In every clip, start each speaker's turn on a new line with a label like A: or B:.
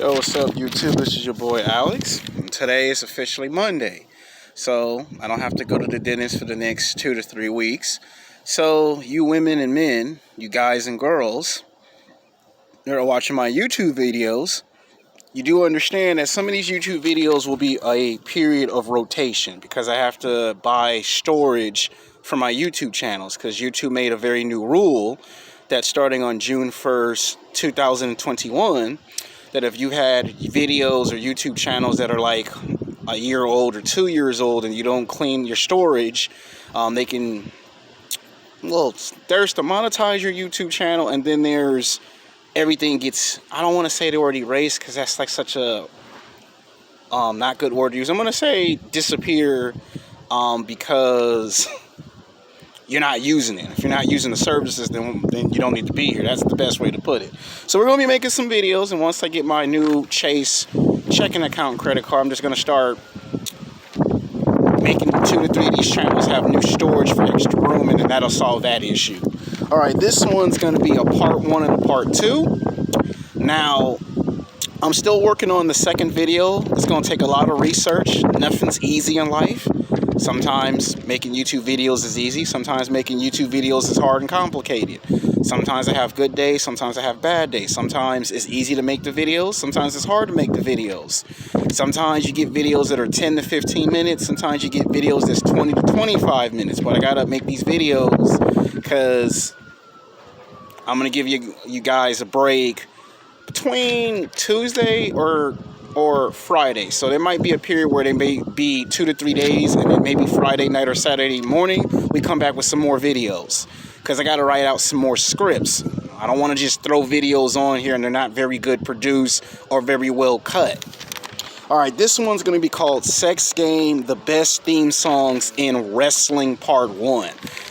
A: Yo, what's up, YouTube? This is your boy Alex. And today is officially Monday, so I don't have to go to the dentist for the next 2 to 3 weeks. So you women and men, you guys and girls that are watching my YouTube videos, you do understand that some of these YouTube videos will be a period of rotation because I have to buy storage for my YouTube channels, because YouTube made a very new rule that starting on June 1st, 2021, that if you had videos or YouTube channels that are like a year old or 2 years old and you don't clean your storage, they can, well, there's to monetize your YouTube channel, and then there's everything gets, I don't want to say the word erased because that's like such a not good word to use. I'm going to say disappear because you're not using it. If you're not using the services, then you don't need to be here. That's the best way to put it. So we're going to be making some videos, and once I get my new Chase checking account and credit card, I'm just going to start making 2 to 3 of these channels have new storage for extra room, and then that'll solve that issue. All right, this one's going to be a part 1 and a part 2. Now, I'm still working on the second video. It's going to take a lot of research. Nothing's easy in life. Sometimes making YouTube videos is easy. Sometimes making YouTube videos is hard and complicated. Sometimes I have good days. Sometimes I have bad days. Sometimes it's easy to make the videos. Sometimes it's hard to make the videos. Sometimes you get videos that are 10 to 15 minutes. Sometimes you get videos that's 20 to 25 minutes. But I got to make these videos because I'm going to give you guys a break between Tuesday or Friday. So there might be a period where they may be 2 to 3 days, and then maybe Friday night or Saturday morning we come back with some more videos, because I got to write out some more scripts. I don't want to just throw videos on here and they're not very good produced or very well cut. All right, this one's going to be called Sex Game, the Best Theme Songs in Wrestling Part 1.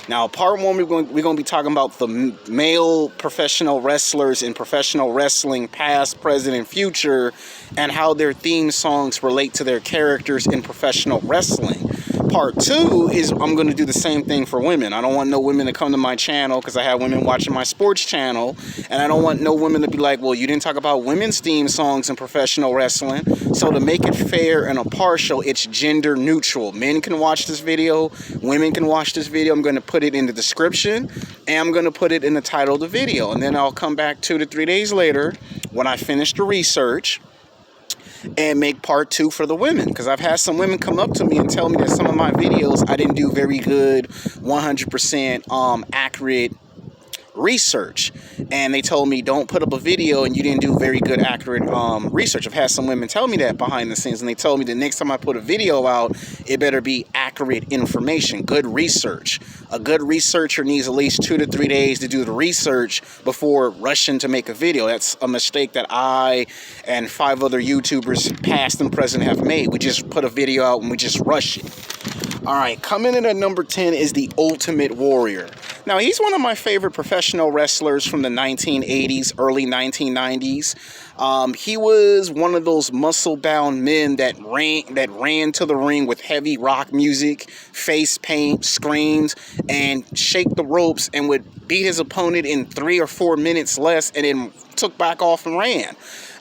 A: Now, Part 1, we're going to be talking about the male professional wrestlers in professional wrestling, past, present, and future, and how their theme songs relate to their characters in professional wrestling. Part 2 is I'm going to do the same thing for women. I don't want no women to come to my channel because I have women watching my sports channel, and I don't want no women to be like, well, you didn't talk about women's theme songs in professional wrestling. So to make it fair and impartial, it's gender neutral. Men can watch this video, women can watch this video. I'm going to put it in the description, and I'm going to put it in the title of the video, and then I'll come back 2 to 3 days later when I finish the research and make part 2 for the women, because I've had some women come up to me and tell me that some of my videos I didn't do very good 100% accurate research, and they told me don't put up a video and you didn't do very good accurate research. I've had some women tell me that behind the scenes, and they told me the next time I put a video out, it better be accurate information, good research. A good researcher needs at least 2 to 3 days to do the research before rushing to make a video. That's a mistake that I and 5 other YouTubers past and present have made. We just put a video out and we just rush it. All right, coming in at number 10 is the Uitimate Warrior. Now, he's one of my favorite professional wrestlers from the 1980s, early 1990s. He was one of those muscle-bound men that ran to the ring with heavy rock music, face paint, screams, and shake the ropes, and would beat his opponent in 3 or 4 minutes less, and then took back off and ran.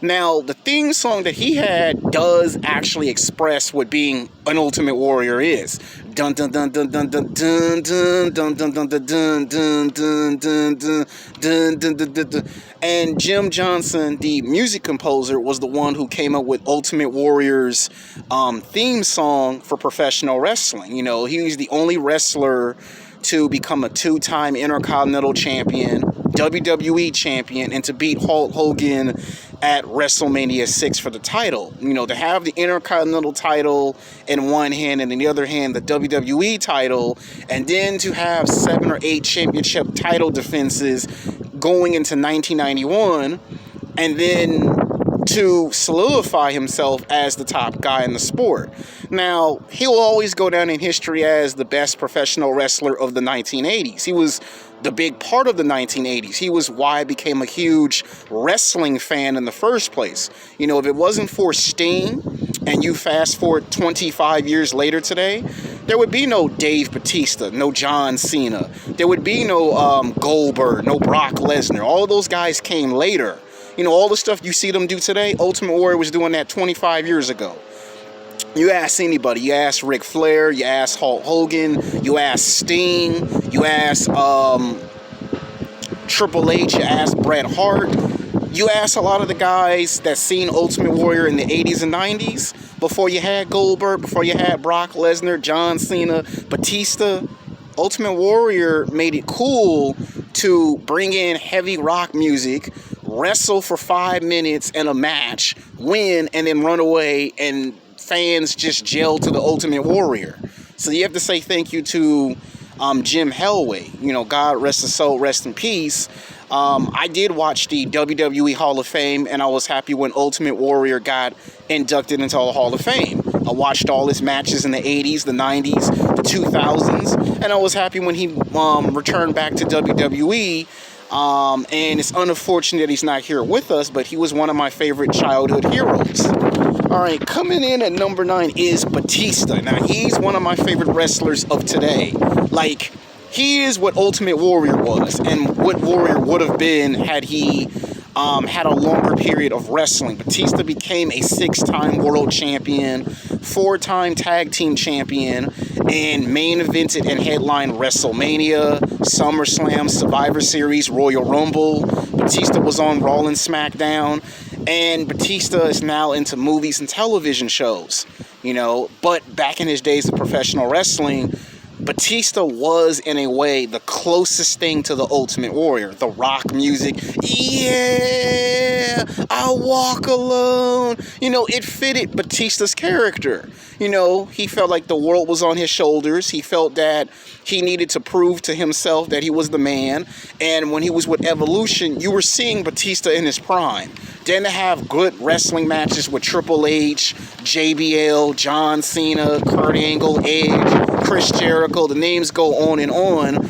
A: Now, the theme song that he had does actually express what being an Ultimate Warrior is. Dun dun dun dun dun dun dun dun dun dun dun dun dun dun dun dun dun dun dun. And Jim Johnson, the music composer, was the one who came up with Ultimate Warrior's theme song for professional wrestling. You know, he was the only wrestler to become a 2-time Intercontinental Champion, WWE Champion, and to beat Hulk Hogan at WrestleMania 6 for the title. You know, to have the Intercontinental title in one hand and in the other hand the WWE title, and then to have 7 or 8 championship title defenses going into 1991, and then to solidify himself as the top guy in the sport. Now, he'll always go down in history as the best professional wrestler of the 1980s. He was the big part of the 1980s. He was why I became a huge wrestling fan in the first place. You know, if it wasn't for Sting, and you fast forward 25 years later today, there would be no Dave Batista, no John Cena. There would be no Goldberg, no Brock Lesnar. All of those guys came later. You know, all the stuff you see them do today, Ultimate Warrior was doing that 25 years ago. You ask anybody, you ask Ric Flair, you ask Hulk Hogan, you ask Sting, you ask Triple H, you ask Bret Hart, you ask a lot of the guys that seen Ultimate Warrior in the 80s and 90s, before you had Goldberg, before you had Brock Lesnar, John Cena, Batista. Ultimate Warrior made it cool to bring in heavy rock music, wrestle for 5 minutes in a match, win, and then run away, and fans just gel to the Ultimate Warrior. So you have to say thank you to Jim Hellway. You know, God rest his soul, rest in peace. I did watch the WWE Hall of Fame, and I was happy when Ultimate Warrior got inducted into the Hall of Fame. I watched all his matches in the 80s, the 90s, the 2000s, and I was happy when he returned back to WWE. And it's unfortunate that he's not here with us, but he was one of my favorite childhood heroes. All right, coming in at number 9 is Batista. Now, he's one of my favorite wrestlers of today. Like, he is what Ultimate Warrior was, and what Warrior would have been had he had a longer period of wrestling. Batista became a 6-time world champion, 4-time tag team champion, and main evented and headlined WrestleMania, SummerSlam, Survivor Series, Royal Rumble. Batista was on Raw and SmackDown, and Batista is now into movies and television shows, you know. But back in his days of professional wrestling, Batista was, in a way, the closest thing to the Ultimate Warrior. The rock music, yeah, I walk alone. You know, it fitted Batista's character. You know, he felt like the world was on his shoulders. He felt that he needed to prove to himself that he was the man. And when he was with Evolution, you were seeing Batista in his prime. Then to have good wrestling matches with Triple H, JBL, John Cena, Kurt Angle, Edge, Chris Jericho, the names go on and on.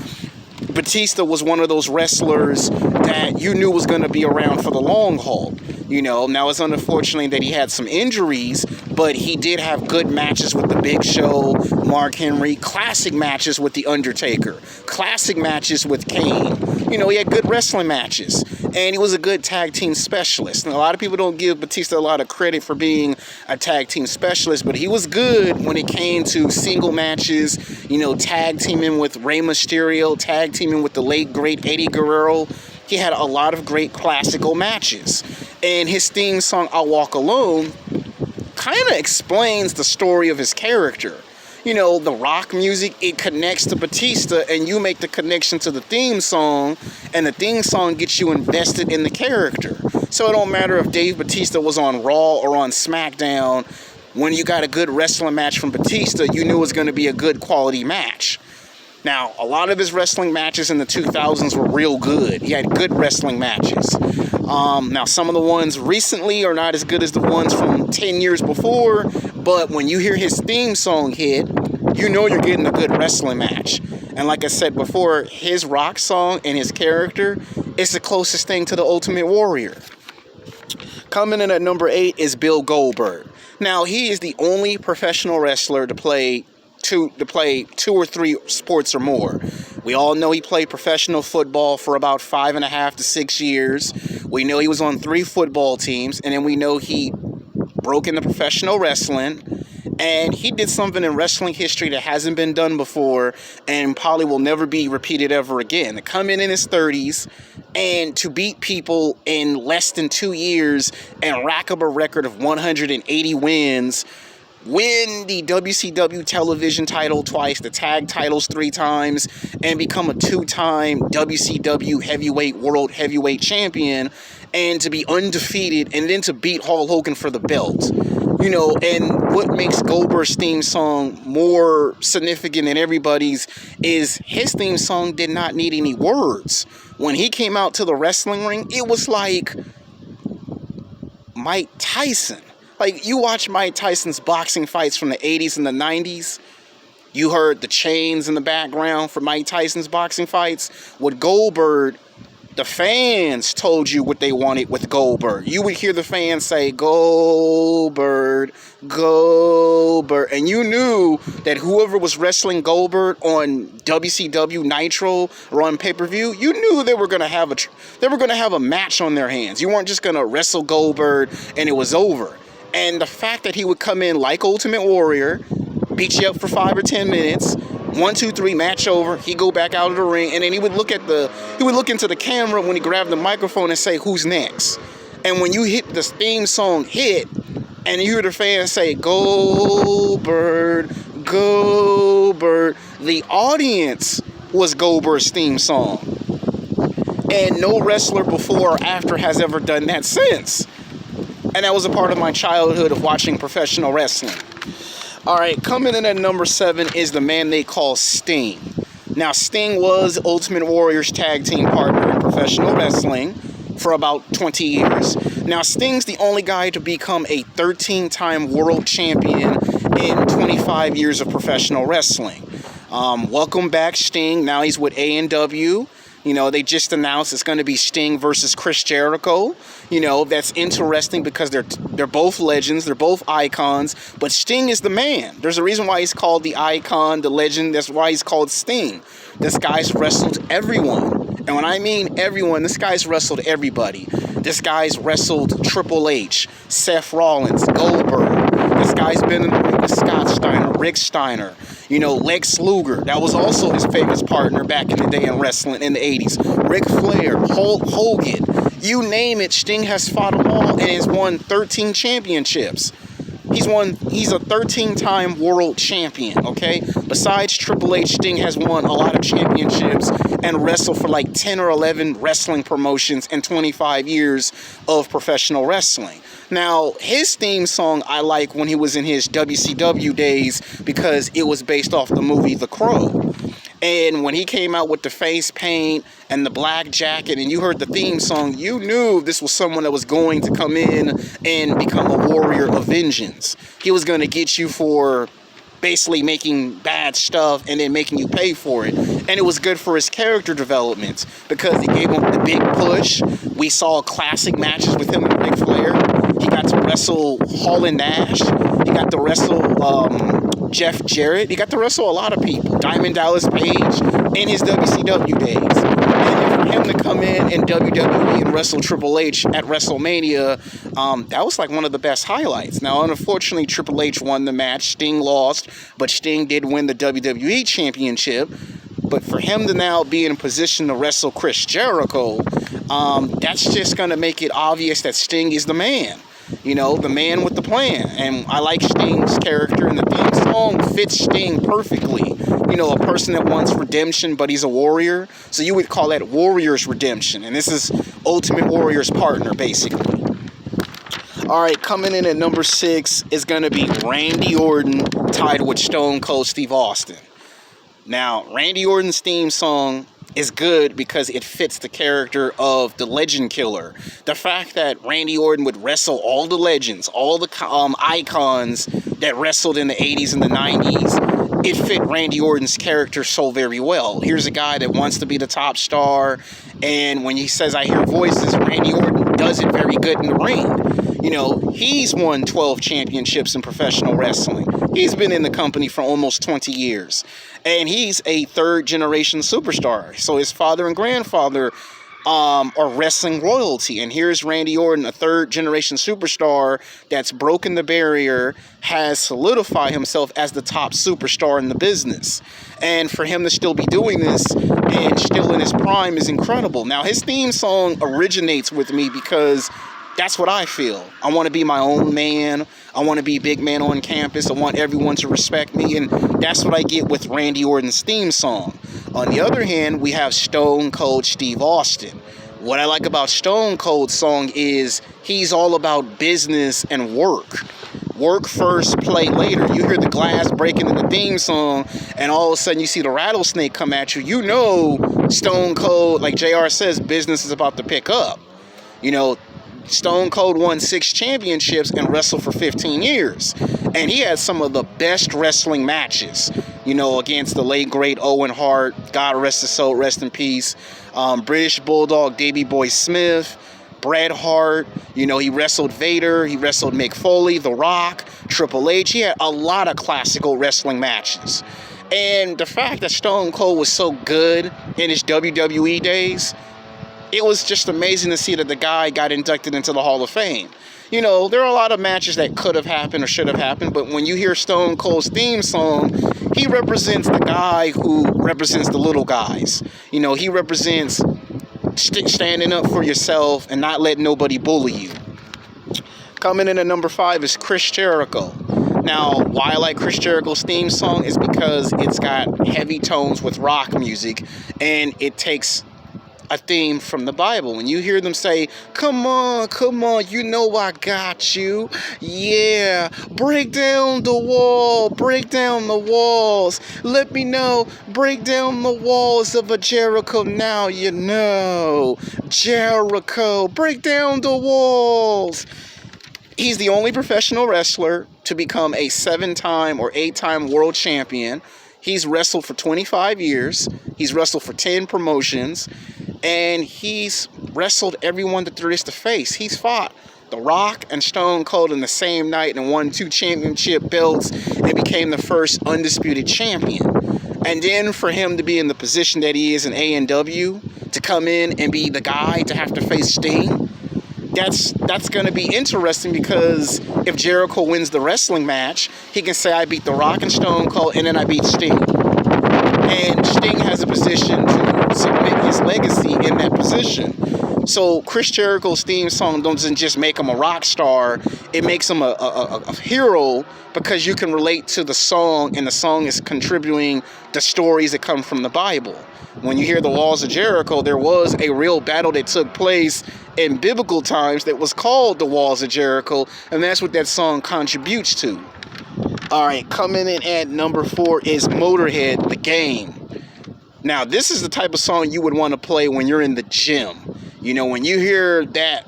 A: Batista was one of those wrestlers that you knew was going to be around for the long haul. You know, now it's unfortunate that he had some injuries, but he did have good matches with The Big Show, Mark Henry, classic matches with The Undertaker, classic matches with Kane. You know, he had good wrestling matches, and he was a good tag team specialist. And a lot of people don't give Batista a lot of credit for being a tag team specialist, but he was good when it came to single matches, you know, tag teaming with Rey Mysterio, tag teaming with the late, great Eddie Guerrero. He had a lot of great classical matches. And his theme song, I Walk Alone, kind of explains the story of his character. You know, the rock music, it connects to Batista, and you make the connection to the theme song, and the theme song gets you invested in the character. So it don't matter if Dave Batista was on Raw or on SmackDown. When you got a good wrestling match from Batista, you knew it was going to be a good quality match. Now, a lot of his wrestling matches in the 2000s were real good. He had good wrestling matches. Now, some of the ones recently are not as good as the ones from 10 years before, but when you hear his theme song hit, you know you're getting a good wrestling match. And like I said before, his rock song and his character is the closest thing to the Ultimate Warrior. Coming in at number 8 is Bill Goldberg. Now, he is the only professional wrestler to play 2 or 3 sports or more. We all know he played professional football for about 5.5 to 6 years. We know he was on 3 football teams, and then we know he broke into professional wrestling, and he did something in wrestling history that hasn't been done before and probably will never be repeated ever again. To come in his 30s and to beat people in less than 2 years and rack up a record of 180 wins, win the WCW television title twice, the tag titles 3 times, and become a 2-time WCW heavyweight world heavyweight champion, and to be undefeated, and then to beat Hulk Hogan for the belt. You know, and what makes Goldberg's theme song more significant than everybody's is his theme song did not need any words. When he came out to the wrestling ring, it was like Mike Tyson. Like, you watch Mike Tyson's boxing fights from the 80s and the 90s, you heard the chains in the background for Mike Tyson's boxing fights. With Goldberg, The fans told you what they wanted with Goldberg. You would hear the fans say, Goldberg, Goldberg. And you knew that whoever was wrestling Goldberg on WCW Nitro or on pay-per-view, you knew they were going to have a match on their hands. You weren't just going to wrestle Goldberg and it was over. And the fact that he would come in like Ultimate Warrior, beat you up for 5 or 10 minutes, 1, 2, 3, match over. He go back out of the ring, and then he would look into the camera when he grabbed the microphone and say, "Who's next?" And when you hit the theme song hit, and you hear the fans say, "Goldberg, Goldberg," the audience was Goldberg's theme song, and no wrestler before or after has ever done that since. And that was a part of my childhood of watching professional wrestling. All right, coming in at number 7 is the man they call Sting. Now, Sting was Ultimate Warrior's tag team partner in professional wrestling for about 20 years. Now, Sting's the only guy to become a 13-time world champion in 25 years of professional wrestling. Welcome back, Sting. Now he's with A&W. You know, they just announced it's going to be Sting versus Chris Jericho. You know, that's interesting because they're both legends. They're both icons. But Sting is the man. There's a reason why he's called the icon, the legend. That's why he's called Sting. This guy's wrestled everyone. And when I mean everyone, this guy's wrestled everybody. This guy's wrestled Triple H, Seth Rollins, Goldberg. This guy's been in the ring with Scott Steiner, Rick Steiner, you know, Lex Luger. That was also his famous partner back in the day in wrestling in the 80s. Ric Flair, Hulk Hogan, you name it, Sting has fought them all and has won 13 championships. He's a 13-time world champion, okay? Besides Triple H, Sting has won a lot of championships and wrestled for like 10 or 11 wrestling promotions in 25 years of professional wrestling. Now, his theme song I like when he was in his WCW days because it was based off the movie The Crow. And when he came out with the face paint and the black jacket and you heard the theme song, you knew this was someone that was going to come in and become a warrior of vengeance. He was going to get you for basically making bad stuff and then making you pay for it. And it was good for his character development because it gave him the big push. We saw classic matches with him and Ric Flair. He got to wrestle Hall and Nash. He got to wrestle Jeff Jarrett. He got to wrestle a lot of people. Diamond Dallas Page in his WCW days. And for him to come in WWE and wrestle Triple H at WrestleMania, that was like one of the best highlights. Now, unfortunately, Triple H won the match. Sting lost, but Sting did win the WWE Championship. But for him to now be in a position to wrestle Chris Jericho, that's just going to make it obvious that Sting is the man. You know, the man with the plan. And I like Sting's character, and the theme song fits Sting perfectly. You know, a person that wants redemption, but he's a warrior. So you would call that Warrior's redemption. And this is Ultimate Warrior's partner, basically. All right, coming in at number 6 is going to be Randy Orton tied with Stone Cold Steve Austin. Now, Randy Orton's theme song is good because it fits the character of the legend killer. The fact that Randy Orton would wrestle all the legends, all the icons that wrestled in the 80s and the 90s, it fit Randy Orton's character so very well. Here's a guy that wants to be the top star, and when he says, "I hear voices," Randy Orton does it very good in the ring. You know, he's won 12 championships in professional wrestling. He's been in the company for almost 20 years. And he's a third-generation superstar. So his father and grandfather are wrestling royalty. And here's Randy Orton, a third-generation superstar that's broken the barrier, has solidified himself as the top superstar in the business. And for him to still be doing this and still in his prime is incredible. Now, his theme song originates with me because that's what I feel. I want to be my own man. I want to be big man on campus. I want everyone to respect me. And that's what I get with Randy Orton's theme song. On the other hand, we have Stone Cold Steve Austin. What I like about Stone Cold's song is he's all about business and work. Work first, play later. You hear the glass breaking in the theme song, and all of a sudden you see the rattlesnake come at you. You know Stone Cold, like JR says, business is about to pick up. You know, Stone Cold won 6 championships and wrestled for 15 years. And he had some of the best wrestling matches. against the late, great Owen Hart. God rest his soul, rest in peace. British Bulldog, Davey Boy Smith, Bret Hart. He wrestled Vader. He wrestled Mick Foley, The Rock, Triple H. He had a lot of classical wrestling matches. And the fact that Stone Cold was so good in his WWE days, it was just amazing to see that the guy got inducted into the Hall of Fame. There are a lot of matches that could have happened or should have happened, but when you hear Stone Cold's theme song, he represents the guy who represents the little guys. He represents standing up for yourself and not letting nobody bully you. Coming in at number 5 is Chris Jericho. Now, why I like Chris Jericho's theme song is because it's got heavy tones with rock music, and it takes a theme from the Bible. When you hear them say, come on, I got you. Yeah, break down the wall, break down the walls. Let me know, break down the walls of a Jericho now, Jericho, break down the walls. He's the only professional wrestler to become a 7-time or 8-time world champion. He's wrestled for 25 years. He's wrestled for 10 promotions. And he's wrestled everyone that there is to face. He's fought The Rock and Stone Cold in the same night and won 2 championship belts and became the first undisputed champion. And then for him to be in the position that he is in A&W, to come in and be the guy to have to face Sting, that's going to be interesting, because if Jericho wins the wrestling match, he can say, I beat The Rock and Stone Cold, and then I beat Sting. And Sting has a position to submit his legacy in that position. So Chris Jericho's theme song doesn't just make him a rock star, it makes him a hero, because you can relate to the song, and the song is contributing the stories that come from the Bible. When you hear the Walls of Jericho, there was a real battle that took place in biblical times that was called the Walls of Jericho, and that's what that song contributes to. All right, coming in at number 4 is Motorhead, The Game. Now, this is the type of song you would want to play when you're in the gym. When you hear that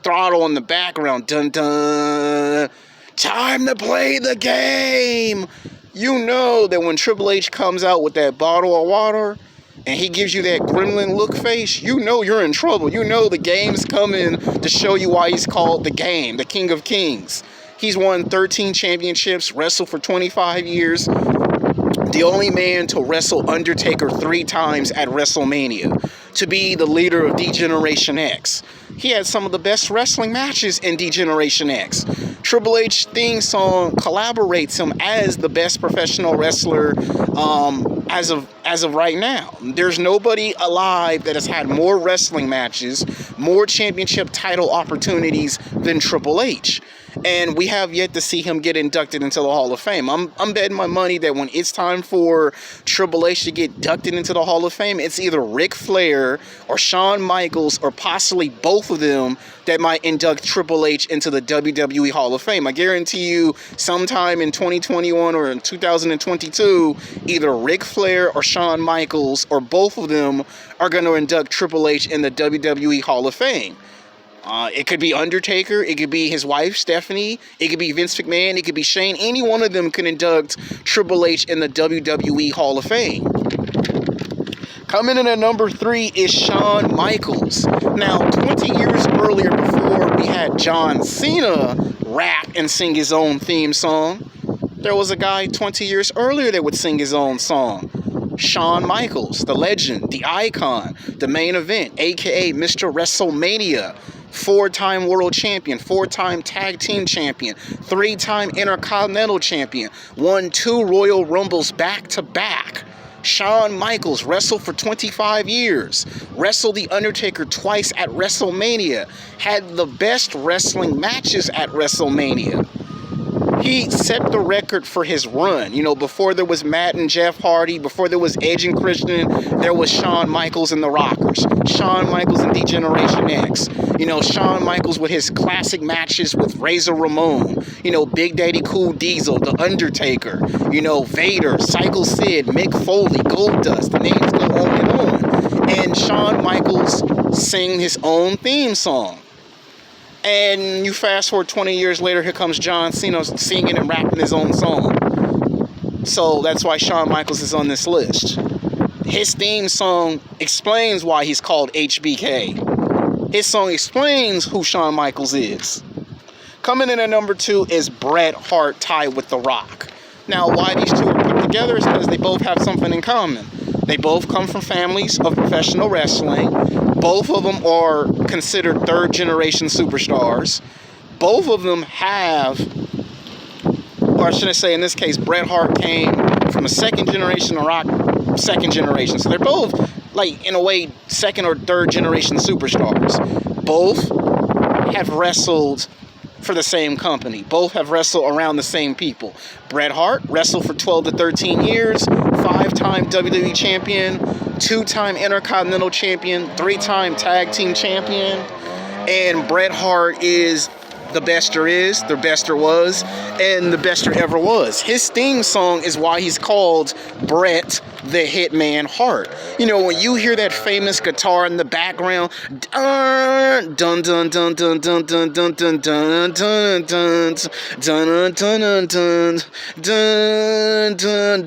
A: throttle in the background, dun dun, time to play the game. That when Triple H comes out with that bottle of water, and he gives you that gremlin look face, you're in trouble. The game's coming to show you why he's called The Game, the King of Kings. He's won 13 championships, wrestled for 25 years. The only man to wrestle Undertaker 3 times at WrestleMania. To be the leader of D-Generation X. He had some of the best wrestling matches in D-Generation X. Triple H theme song collaborates him as the best professional wrestler as of right now. There's nobody alive that has had more wrestling matches, more championship title opportunities than Triple H. And we have yet to see him get inducted into the Hall of Fame. I'm betting my money that when it's time for Triple H to get inducted into the Hall of Fame, it's either Ric Flair or Shawn Michaels or possibly both of them that might induct Triple H into the WWE Hall of Fame. I guarantee you sometime in 2021 or in 2022, either Ric Flair or Shawn Michaels or both of them are going to induct Triple H in the WWE Hall of Fame. It could be Undertaker, it could be his wife, Stephanie, it could be Vince McMahon, it could be Shane. Any one of them can induct Triple H in the WWE Hall of Fame. Coming in at number 3 is Shawn Michaels. Now, 20 years earlier, before we had John Cena rap and sing his own theme song, there was a guy 20 years earlier that would sing his own song. Shawn Michaels, the legend, the icon, the main event, aka Mr. WrestleMania. 4-time world champion, 4-time tag team champion, 3-time intercontinental champion, won 2 Royal Rumbles back to back. Shawn Michaels wrestled for 25 years, wrestled The Undertaker twice at WrestleMania, had the best wrestling matches at WrestleMania. He set the record for his run. Before there was Matt and Jeff Hardy, before there was Edge and Christian, there was Shawn Michaels and the Rockers. Shawn Michaels and D-Generation X. Shawn Michaels with his classic matches with Razor Ramon. Big Daddy Cool Diesel, The Undertaker. Vader, Psycho Sid, Mick Foley, Goldust. The names go on and on. And Shawn Michaels sang his own theme song. And you fast forward 20 years later, here comes John Cena singing and rapping his own song. So that's why Shawn Michaels is on this list. His theme song explains why he's called HBK. His song explains who Shawn Michaels is. Coming in at number 2 is Bret Hart Tie with The Rock. Now, why these two are put together is because they both have something in common. They both come from families of professional wrestling. Both of them are considered third-generation superstars. Both of them have, or I shouldn't say in this case, Bret Hart came from a second generation, The Rock second generation. So they're both, like, in a way, second or third generation superstars. Both have wrestled for the same company. Both have wrestled around the same people. Bret Hart wrestled for 12 to 13 years, 5-time WWE champion, 2-time Intercontinental champion, 3-time tag team champion. And Bret Hart is the best there is, the best there was, and the best there ever was. His theme song is why he's called Bret the Hitman Hart. You know, when you hear that famous guitar in the background, dun dun dun dun dun dun dun dun dun dun dun dun dun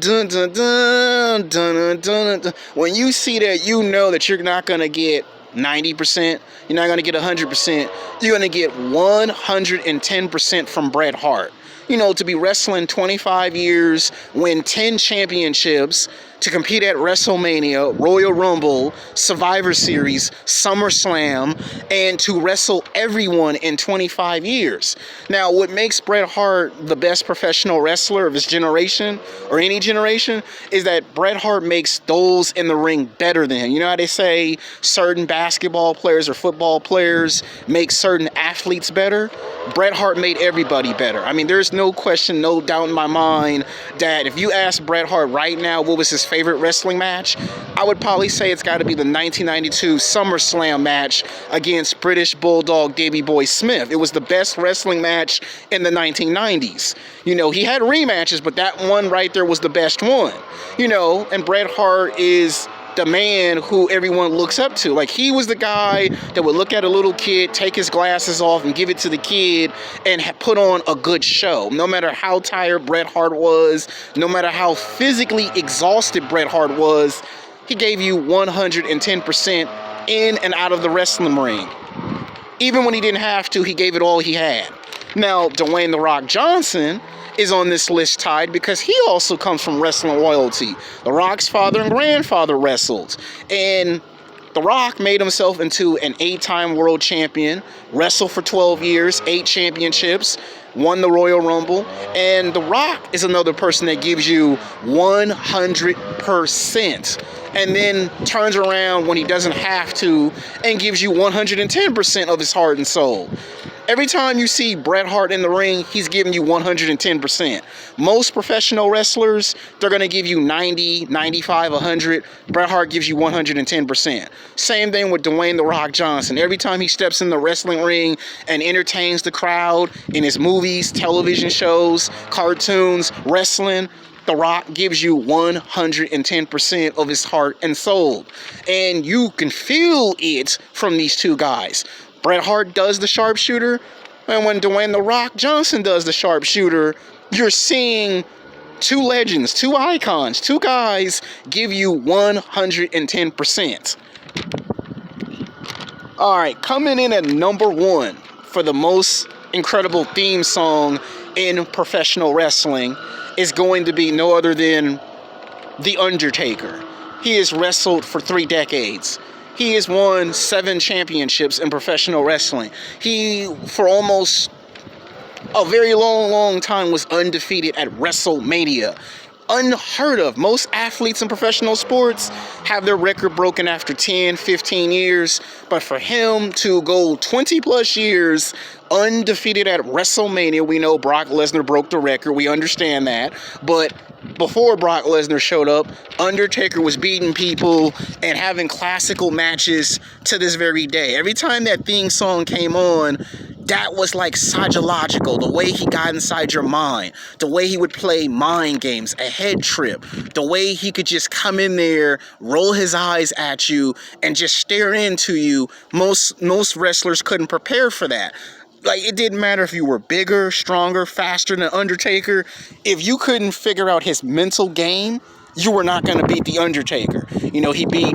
A: dun dun dun. When you see that, you know that you're not gonna get 90%, you're not going to get 100%, you're going to get 110% from Bret Hart. You know, to be wrestling 25 years, win 10 championships, to compete at WrestleMania, Royal Rumble, Survivor Series, SummerSlam, and to wrestle everyone in 25 years. Now, what makes Bret Hart the best professional wrestler of his generation, or any generation, is that Bret Hart makes those in the ring better than him. You know how they say certain basketball players or football players make certain athletes better? Bret Hart made everybody better. I mean, there's no question, no doubt in my mind that if you ask Bret Hart right now what was his favorite wrestling match, I would probably say it's got to be the 1992 SummerSlam match against British Bulldog Davey Boy Smith. It was the best wrestling match in the 1990s. You know, he had rematches, but that one right there was the best one. You know, and Bret Hart is the man who everyone looks up to. Like, he was the guy that would look at a little kid, take his glasses off and give it to the kid and put on a good show. No matter how tired Bret Hart was, no matter how physically exhausted Bret Hart was, he gave you 110% in and out of the wrestling ring. Even when he didn't have to, he gave it all he had. Now, Dwayne "The Rock" Johnson is on this list tied because he also comes from wrestling royalty. The Rock's father and grandfather wrestled, and The Rock made himself into an 8-time world champion, wrestled for 12 years, 8 championships, won the Royal Rumble, and The Rock is another person that gives you 100% and then turns around when he doesn't have to and gives you 110% of his heart and soul. Every time you see Bret Hart in the ring, he's giving you 110%. Most professional wrestlers, they're going to give you 90, 95, 100. Bret Hart gives you 110%. Same thing with Dwayne "The Rock" Johnson. Every time he steps in the wrestling ring and entertains the crowd in his movies, television shows, cartoons, wrestling, The Rock gives you 110% of his heart and soul. And you can feel it from these two guys. Bret Hart does the sharpshooter, and when Dwayne "The Rock" Johnson does the sharpshooter, you're seeing two legends, two icons, two guys give you 110%. All right, coming in at number 1 for the most incredible theme song in professional wrestling is going to be no other than The Undertaker. He has wrestled for 3 decades. He has won 7 championships in professional wrestling. He, for almost a very long time, was undefeated at WrestleMania. Unheard of. Most athletes in professional sports have their record broken after 10, 15 years. But for him to go 20 plus years undefeated at WrestleMania, we know Brock Lesnar broke the record. We understand that. But before Brock Lesnar showed up, Undertaker was beating people and having classical matches to this very day. Every time that theme song came on, that was like psychological, the way he got inside your mind, the way he would play mind games, a head trip, the way he could just come in there, roll his eyes at you, and just stare into you. Most wrestlers couldn't prepare for that. Like, it didn't matter if you were bigger, stronger, faster than Undertaker. If you couldn't figure out his mental game, you were not going to beat The Undertaker. You know, he beat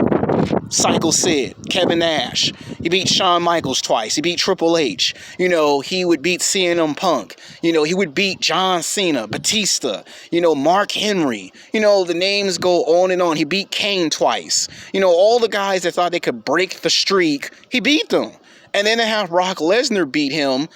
A: Psycho Sid, Kevin Nash. He beat Shawn Michaels twice. He beat Triple H. You know, he would beat CM Punk. You know, he would beat John Cena, Batista, you know, Mark Henry. You know, the names go on and on. He beat Kane twice. You know, all the guys that thought they could break the streak, he beat them. And then they have Brock Lesnar beat him.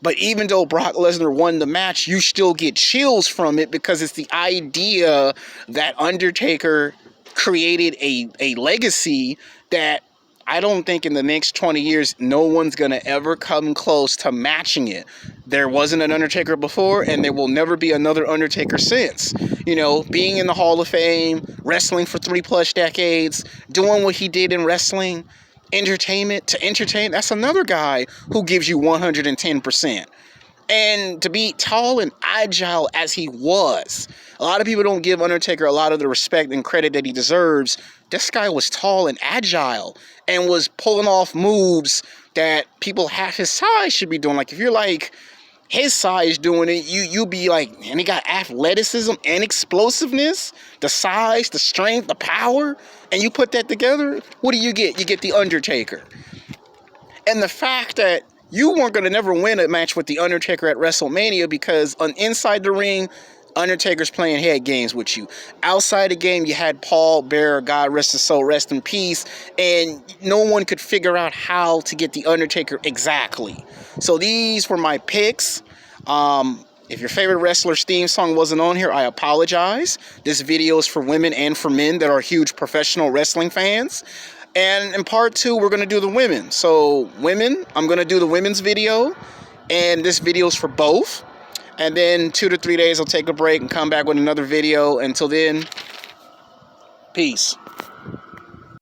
A: But even though Brock Lesnar won the match, you still get chills from it because it's the idea that Undertaker created a legacy that I don't think in the next 20 years, no one's going to ever come close to matching it. There wasn't an Undertaker before, and there will never be another Undertaker since. You know, being in the Hall of Fame, wrestling for 3+ decades, doing what he did in wrestling, entertainment to entertain, that's another guy who gives you 110%. And to be tall and agile as he was, a lot of people don't give Undertaker a lot of the respect and credit that he deserves. This guy was tall and agile and was pulling off moves that people half his size should be doing. Like, if you're like his size doing it, you be like, and he got athleticism and explosiveness, the size, the strength, the power, and you put that together, what do you get? You get The Undertaker. And the fact that you weren't going to never win a match with The Undertaker at WrestleMania because on inside the ring, Undertaker's playing head games with you. Outside the game, you had Paul Bearer, God rest his soul, rest in peace, and no one could figure out how to get The Undertaker exactly. So these were my picks. If your favorite wrestler's theme song wasn't on here, I apologize. This video is for women and for men that are huge professional wrestling fans. And in part 2, we're going to do the women. So women, I'm going to do the women's video, and this video is for both. And then 2 to 3 days, I'll take a break and come back with another video. Until then, peace.